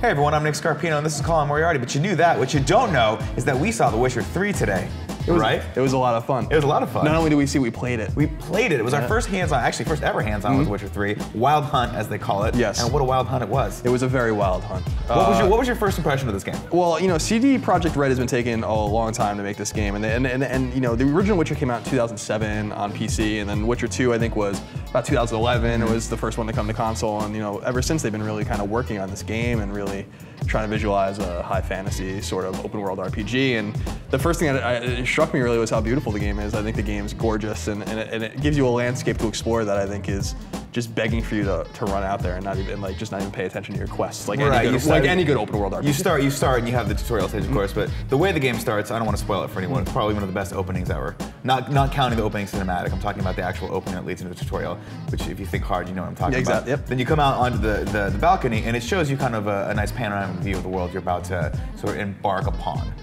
Hey everyone, I'm Nick Scarpino and this is Colin Moriarty, but you knew that. What you don't know is that we saw The Witcher 3 today, right? It was a lot of fun. It was a lot of fun. Not only did we see, we played it. We played it. It was our first hands-on, actually first ever hands-on with The Witcher 3. Wild hunt, as they call it. Yes. And what a wild hunt it was. It was a very wild hunt. What was your first impression of this game? Well, you know, CD Projekt Red has been taking a long time to make this game, and you know, the original Witcher came out in 2007 on PC, and then Witcher 2 I think was about 2011. It was the first one to come to console, and you know, ever since they've been really kind of working on this game and really trying to visualize a high fantasy sort of open world RPG. And the first thing that struck me really was how beautiful the game is. I think the game's gorgeous, and it gives you a landscape to explore that I think is just begging for you to run out there and not even pay attention to your quests, like any good open world RPG. You start and you have the tutorial stage, of course, but the way the game starts, I don't want to spoil it for anyone. It's probably one of the best openings ever. Not counting the opening cinematic. I'm talking about the actual opening that leads into the tutorial, which if you think hard, you know what I'm talking about. Yep. Then you come out onto the balcony, and it shows you kind of a nice panoramic view of the world you're about to sort of embark upon.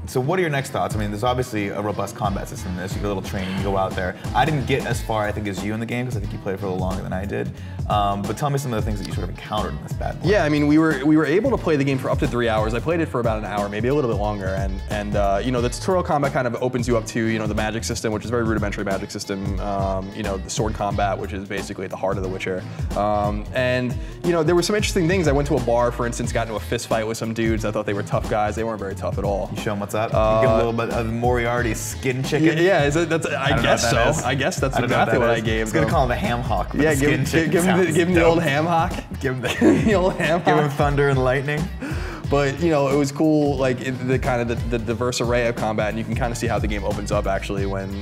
So what are your next thoughts? I mean, there's obviously a robust combat system in this. You get a little training, you go out there. I didn't get as far, I think, as you in the game, because I think you played for a little longer than I did. But tell me some of the things that you sort of encountered in this bad boy. Yeah, I mean, we were able to play the game for up to 3 hours. I played it for about an hour, maybe a little bit longer, and you know, the tutorial combat kind of opens you up to, you know, the magic system, which is a very rudimentary magic system, you know, the sword combat, which is basically at the heart of The Witcher. And, you know, there were some interesting things. I went to a bar, for instance, got into a fist fight with some dudes. I thought they were tough guys. They weren't very tough at all. You show them what's up? You give them a little bit of Moriarty skin chicken? Yeah, I guess so. I guess that's exactly what I gave them. It's gonna call him the ham hawk. Yeah, give him the old ham hock. Give him the old ham hock. Give him thunder and lightning. But you know, it was cool, like the kind of the diverse array of combat, and you can kind of see how the game opens up actually when,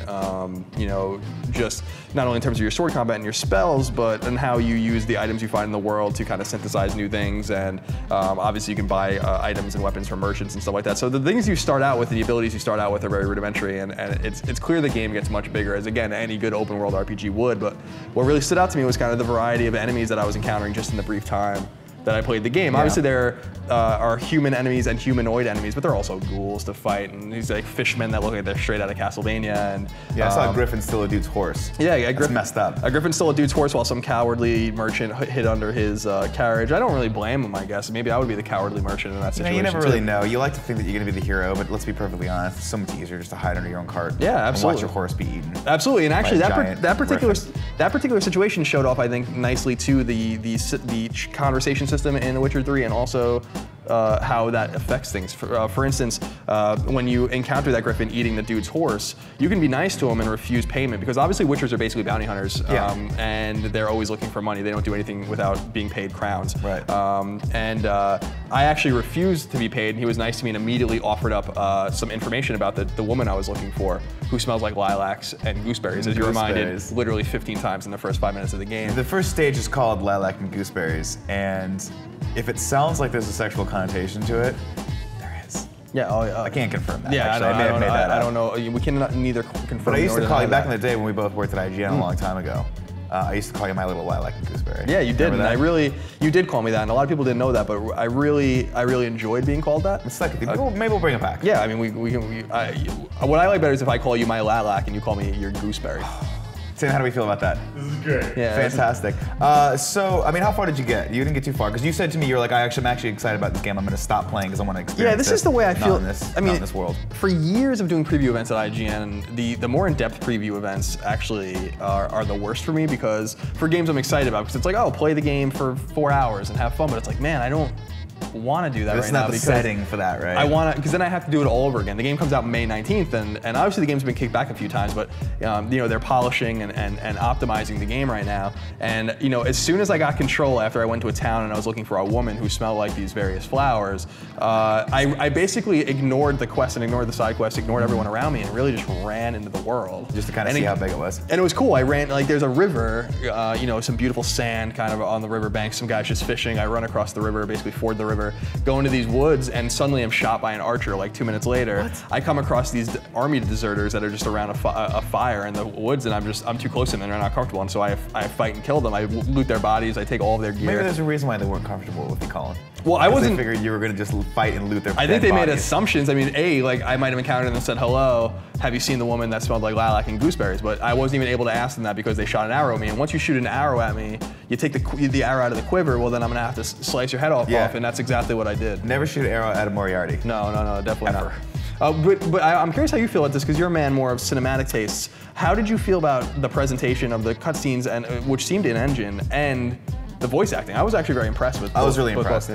you know, just not only in terms of your sword combat and your spells, but in how you use the items you find in the world to kind of synthesize new things. And obviously you can buy items and weapons from merchants and stuff like that. So the things you start out with, the abilities you start out with are very rudimentary, and it's clear the game gets much bigger, as again, any good open world RPG would. But what really stood out to me was kind of the variety of enemies that I was encountering just in the brief time that I played the game. Yeah. Obviously there are human enemies and humanoid enemies, but there are also ghouls to fight, and these like fishmen that look like they're straight out of Castlevania. And yeah, I saw a griffin steal a dude's horse. Yeah, That's messed up. A griffin stole a dude's horse while some cowardly merchant hid under his carriage. I don't really blame him, I guess. Maybe I would be the cowardly merchant in that situation. You never really know. You like to think that you're going to be the hero, but let's be perfectly honest, it's so much easier just to hide under your own cart. Yeah, absolutely. And watch your horse be eaten. Absolutely, and actually that particular situation showed off, I think, nicely too the conversation system in The Witcher 3, and also how that affects things. For instance, when you encounter that griffin eating the dude's horse, you can be nice to him and refuse payment, because obviously Witchers are basically bounty hunters, and they're always looking for money. They don't do anything without being paid crowns. Right. I actually refused to be paid, and he was nice to me and immediately offered up some information about the woman I was looking for, who smells like lilacs and gooseberries, as you're reminded literally 15 times in the first 5 minutes of the game. The first stage is called Lilac and Gooseberries, and if it sounds like there's a sexual connotation to it, there is. Yeah, I can't confirm that. Yeah, actually. I may have made that up. I don't know. We can neither confirm. But I used to call you back in the day when we both worked at IGN a long time ago. I used to call you my little lilac and gooseberry. Yeah, you did, and you did call me that, and a lot of people didn't know that, but I really enjoyed being called that. It's like, maybe we'll bring it back. Yeah, I mean, what I like better is if I call you my lilac and you call me your gooseberry. Tim, how do we feel about that? This is great. Yeah, fantastic. So, I mean, how far did you get? You didn't get too far, because you said to me, you're like, I'm actually excited about this game. I'm going to stop playing because I want to experience. Yeah, this is the way I feel. Not in this world. For years of doing preview events at IGN, the more in-depth preview events actually are the worst for me, because for games I'm excited about, because it's like, oh, play the game for 4 hours and have fun, but it's like, man, I don't want to do that right now. That's not the setting for that, right? I want to, because then I have to do it all over again. The game comes out May 19th, and obviously the game's been kicked back a few times, but you know, they're polishing and optimizing the game right now. And you know, as soon as I got control after I went to a town and I was looking for a woman who smelled like these various flowers, I basically ignored the quest and ignored the side quest, ignored everyone around me, and really just ran into the world. Just to kind of see how big it was. And it was cool. I ran, like, there's a river, you know, some beautiful sand kind of on the riverbank, some guys just fishing. I run across the river, basically ford the river, go into these woods, and suddenly I'm shot by an archer like 2 minutes later. What? I come across these army deserters that are just around a fire in the woods, and I'm too close to them and they're not comfortable, and so I fight and kill them. I loot their bodies, I take all of their gear. Maybe there's a reason why they weren't comfortable with you, Colin. Well, I wasn't. They figured you were going to just fight and loot their I think they bodies. made assumptions. I mean, like, I might have encountered them and said, hello, have you seen the woman that smelled like lilac and gooseberries? But I wasn't even able to ask them that because they shot an arrow at me. And once you shoot an arrow at me, you take the arrow out of the quiver, well then I'm gonna have to slice your head off, and that's exactly what I did. Never shoot an arrow at a Moriarty. No, definitely not. But I'm curious how you feel about this, because you're a man more of cinematic tastes. How did you feel about the presentation of the cutscenes, and which seemed in-engine, and the voice acting? I was actually very impressed with. I was really impressed.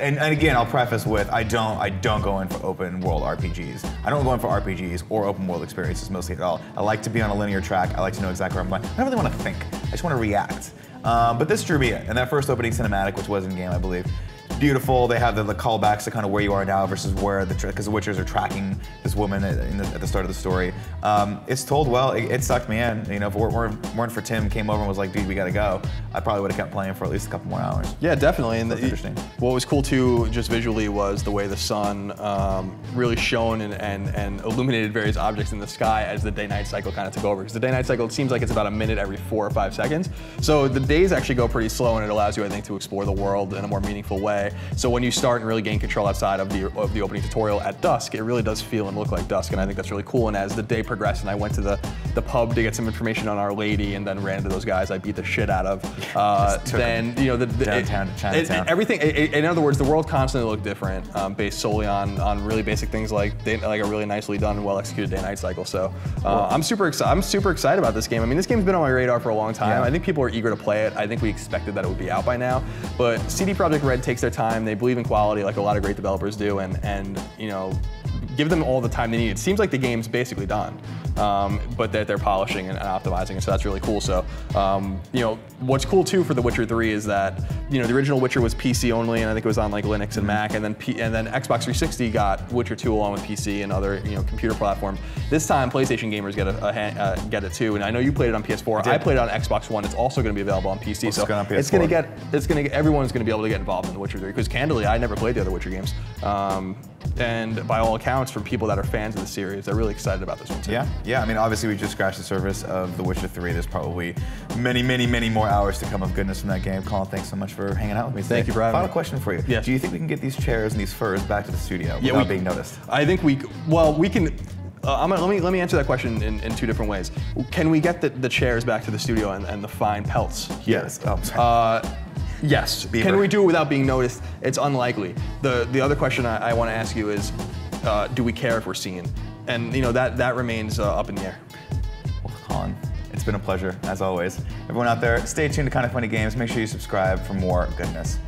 And again, I'll preface with I don't go in for open world RPGs. I don't go in for RPGs or open world experiences mostly at all. I like to be on a linear track. I like to know exactly where I'm going. I don't really want to think. I just want to react. But this drew me in. And that first opening cinematic, which was in game, I believe, beautiful. They have the callbacks to kind of where you are now versus where because the Witchers are tracking this woman at the start of the story. It's told well. It sucked me in. You know, if it weren't for Tim came over and was like, "Dude, we gotta go," I probably would have kept playing for at least a couple more hours. Yeah, definitely. And that's interesting. What was cool too, just visually, was the way the sun really shone and illuminated various objects in the sky as the day-night cycle kind of took over. Because the day-night cycle, it seems like it's about a minute every 4 or 5 seconds. So the days actually go pretty slow, and it allows you, I think, to explore the world in a more meaningful way. So when you start and really gain control outside of the opening tutorial at dusk, it really does feel and look like dusk, and I think that's really cool. And as the day progressed, and I went to the pub to get some information on Our Lady, and then ran into those guys I beat the shit out of. Then downtown to Chinatown. Everything. In other words, the world constantly looked different, based solely on really basic things like a really nicely done, well executed day-night cycle. So I'm super excited about this game. I mean, this game's been on my radar for a long time. I think people are eager to play it. I think we expected that it would be out by now, but CD Projekt Red takes their time. They believe in quality, like a lot of great developers do, and you know, give them all the time they need. It seems like the game's basically done, but they're polishing and optimizing it, so that's really cool. So, you know, what's cool too for The Witcher 3 is that, you know, the original Witcher was PC only, and I think it was on like Linux and Mac, and then Xbox 360 got Witcher 2 along with PC and other, you know, computer platforms. This time, PlayStation gamers get it too, and I know you played it on PS4. I played it on Xbox One. It's also going to be available on PC, so everyone's going to be able to get involved in The Witcher 3. Because candidly, I never played the other Witcher games. And by all accounts, from people that are fans of the series, they're really excited about this one too. Yeah. I mean, obviously, we just scratched the surface of The Witcher 3. There's probably many more hours to come of goodness from that game. Colin, thanks so much for hanging out with me today. Thank you for having me. Final question for you. Yes. Do you think we can get these chairs and these furs back to the studio without being noticed? I think we can. Let me answer that question in 2 different ways. Can we get the chairs back to the studio and the fine pelts here? Yes. Oh, sorry. Yes. Beaver. Can we do it without being noticed? It's unlikely. The other question I want to ask you is, do we care if we're seen? And you know, that remains up in the air. Well, Colin, it's been a pleasure as always. Everyone out there, stay tuned to Kinda Funny Games. Make sure you subscribe for more goodness.